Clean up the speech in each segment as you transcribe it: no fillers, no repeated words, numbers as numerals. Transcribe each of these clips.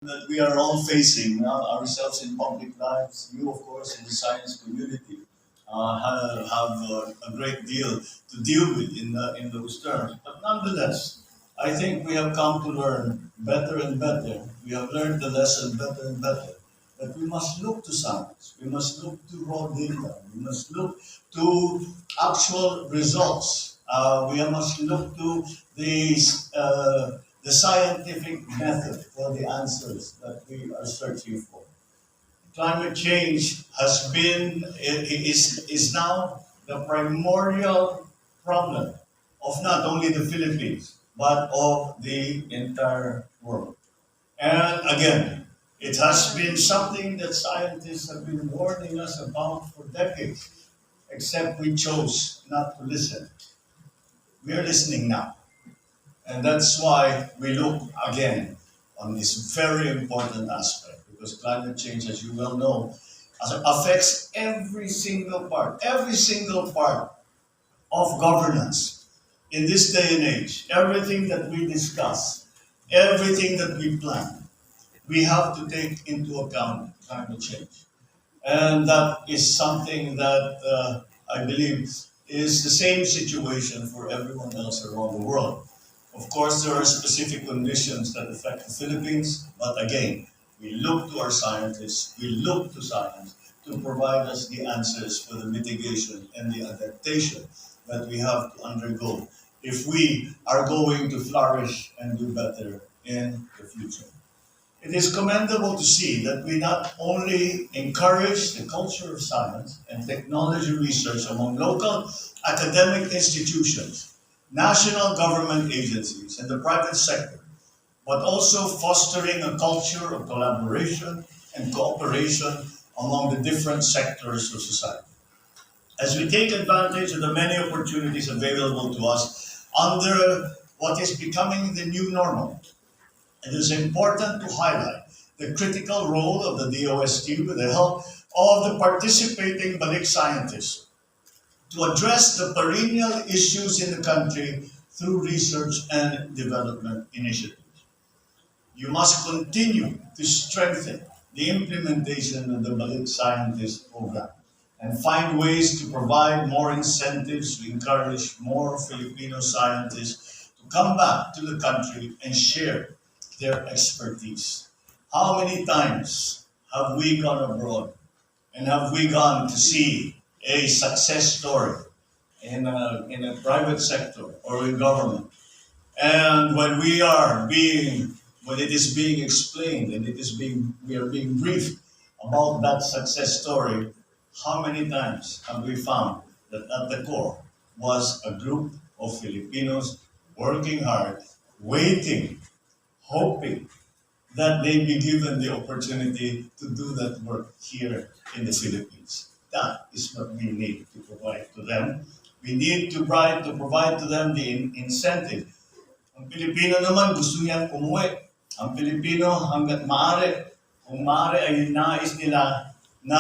that we are all facing ourselves in public lives. You, of course, in the science community, have a great deal to deal with in those terms. But nonetheless, I think we have come to learn better and better. We have learned the lesson better and better. That we must look to science. We must look to raw data. We must look to actual results. We must look to the the scientific method for the answers that we are searching for. Climate change is now the primordial problem of not only the Philippines but of the entire world. And again, it has been something that scientists have been warning us about for decades, except we chose not to listen. We are listening now. And that's why we look again on this very important aspect, because climate change, as you well know, affects every single part of governance in this day and age. Everything that we discuss, everything that we plan, we have to take into account climate change. And that is something that I believe is the same situation for everyone else around the world. Of course, there are specific conditions that affect the Philippines, but again, we look to our scientists, we look to science to provide us the answers for the mitigation and the adaptation that we have to undergo if we are going to flourish and do better in the future. It is commendable to see that we not only encourage the culture of science and technology research among local academic institutions, national government agencies, and the private sector, but also fostering a culture of collaboration and cooperation among the different sectors of society. As we take advantage of the many opportunities available to us under what is becoming the new normal, it is important to highlight the critical role of the DOST with the help of the participating Balik scientists to address the perennial issues in the country through research and development initiatives. You must continue to strengthen the implementation of the Balik Scientist program and find ways to provide more incentives to encourage more Filipino scientists to come back to the country and share their expertise. How many times have we gone abroad and have we gone to see a success story in a private sector or in government? And when it is being explained and we are being briefed about that success story, how many times have we found that at the core was a group of Filipinos working hard, waiting, hoping that they be given the opportunity to do that work here in the Philippines. That is what we need to provide to them. We need to provide to them the incentive. Ang Pilipino naman gusto niyang umuwi. Ang Pilipino hanggat maaari, kung maaari ay nais nila na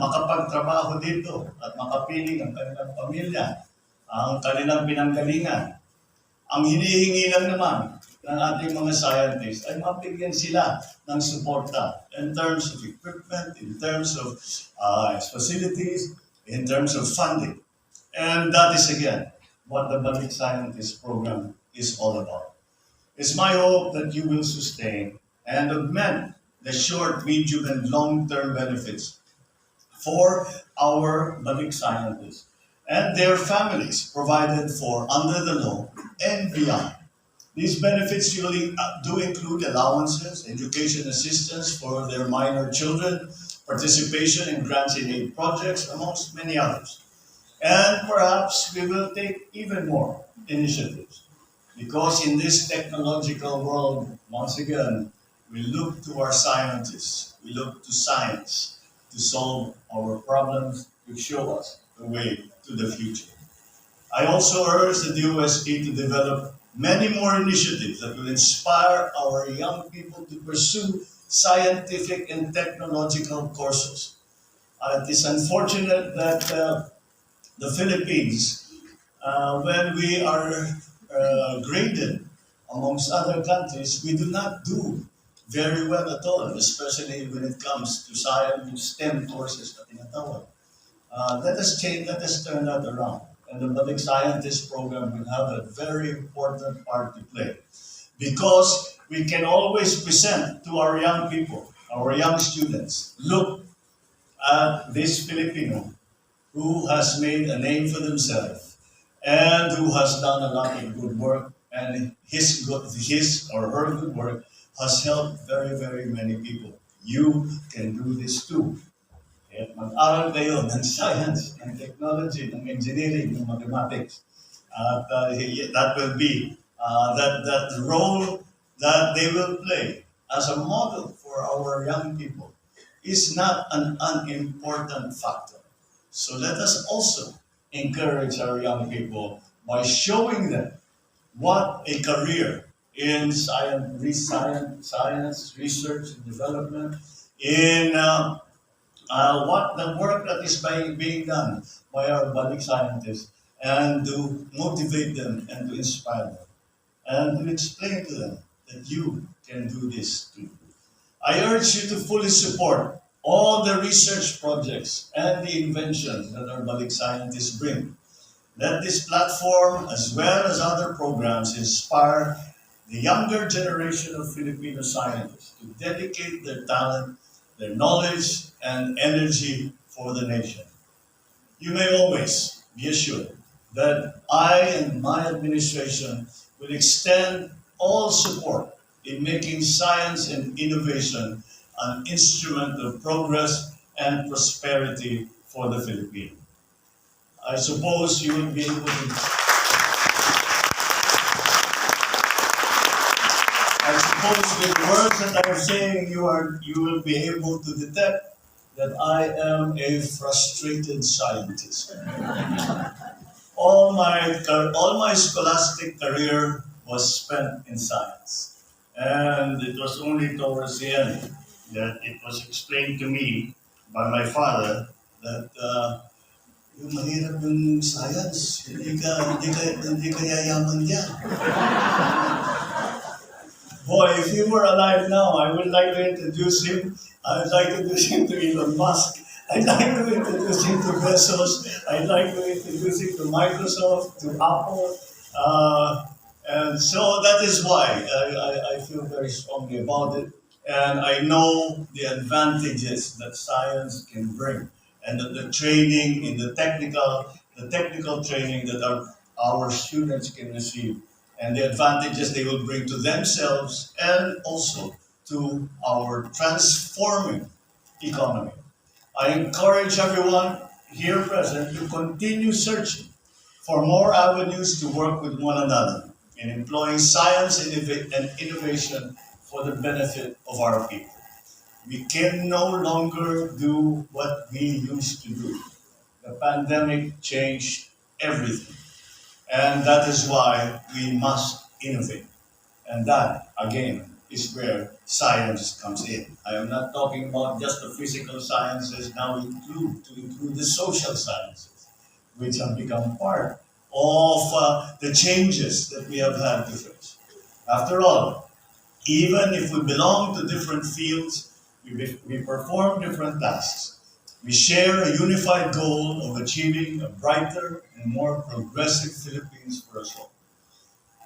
makapagtrabaho dito at makapiling ang kanilang pamilya, ang kanilang pinanggalingan. Ang hinihingi lang naman ng ating mga scientists ay mabigyan sila ng suporta in terms of equipment, in terms of facilities, in terms of funding. And that is again what the Balik Scientist program is all about. It's my hope that you will sustain and augment the short, medium, and long-term benefits for our Balik scientists and their families provided for under the law and beyond. These benefits usually do include allowances, education assistance for their minor children, participation in grants and aid projects, amongst many others. And perhaps we will take even more initiatives. Because in this technological world, once again, we look to our scientists, we look to science to solve our problems, to show us the way to the future. I also urge the DOST to develop many more initiatives that will inspire our young people to pursue scientific and technological courses. It is unfortunate that the Philippines, when we are graded amongst other countries, we do not do very well at all, especially when it comes to science, STEM courses na tinatawag. Let us change, let us turn that around. And the Balik Scientists program will have a very important part to play because we can always present to our young people, our young students, look at this Filipino who has made a name for themselves and who has done a lot of good work, and his or her good work has helped very, very many people. You can do this too. Kaya mag-aral kayo ng science, ng technology, ng engineering, ng mathematics. At that will be that role that they will play as a model for our young people is not an unimportant factor. So let us also encourage our young people by showing them what a career in science, research and development, in what the work that is being done by our Balik scientists, and to motivate them and to inspire them and to explain to them that you can do this too. I urge you to fully support all the research projects and the inventions that our Balik scientists bring. Let this platform, as well as other programs, inspire the younger generation of Filipino scientists to dedicate their talent, their knowledge, and energy for the nation. You may always be assured that I and my administration will extend all support in making science and innovation an instrument of progress and prosperity for the Philippines. I suppose you will be able to. I suppose with the words that I'm saying, you will be able to detect that I am a frustrated scientist. All my scholastic career was spent in science, and it was only towards the end that it was explained to me by my father that yung mahirap yung science, hindi ka yayaman yan. Boy, if he were alive now, I would like to introduce him. I would like to introduce him to Elon Musk. I'd like to introduce him to Bezos. I'd like to introduce him to Microsoft, to Apple. And so that is why I feel very strongly about it. And I know the advantages that science can bring, and that the training in the technical training that our students can receive, and the advantages they will bring to themselves and also to our transforming economy. I encourage everyone here present to continue searching for more avenues to work with one another in employing science and innovation for the benefit of our people. We can no longer do what we used to do. The pandemic changed everything. And that is why we must innovate. And that, again, is where science comes in. I am not talking about just the physical sciences, now include the social sciences, which have become part of the changes that we have had to face. After all, even if we belong to different fields, we perform different tasks. We share a unified goal of achieving a brighter and more progressive Philippines for us all.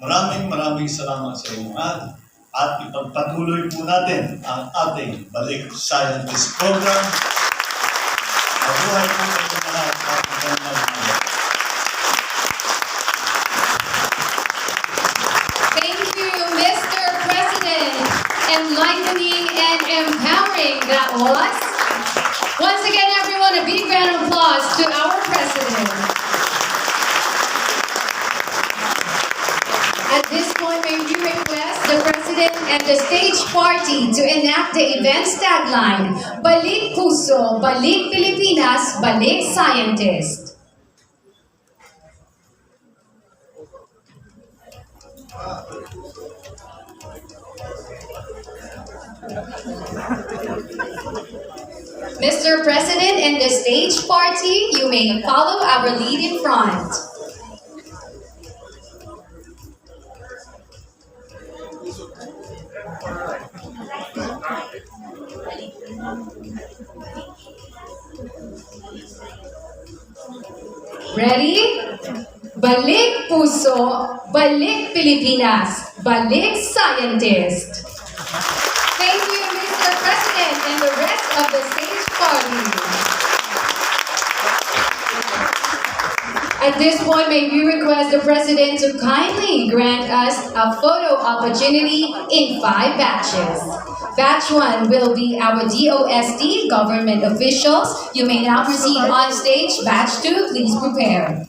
Maraming salamat sa inyong at ipagpatuloy po natin ang ating Balik Scientist Program. Mabuhay po kayo lahat at magandang umaga. Thank you, Mr. President. Enlightening and empowering that was. Once again, everyone, a big round of applause to our president. At this point, may we request the president and the stage party to enact the event's tagline, Balik Puso, Balik Pilipinas, Balik Scientists. Mr. President and the stage party, you may follow our lead in front. Ready? Balik Puso, Balik Pilipinas, Balik Scientist. Thank you, Mr. President, and the rest of the stage party. At this point, may we request the President to kindly grant us a photo opportunity in 5 batches. Batch 1 will be our DOST government officials. You may now proceed on stage. Batch 2, please prepare.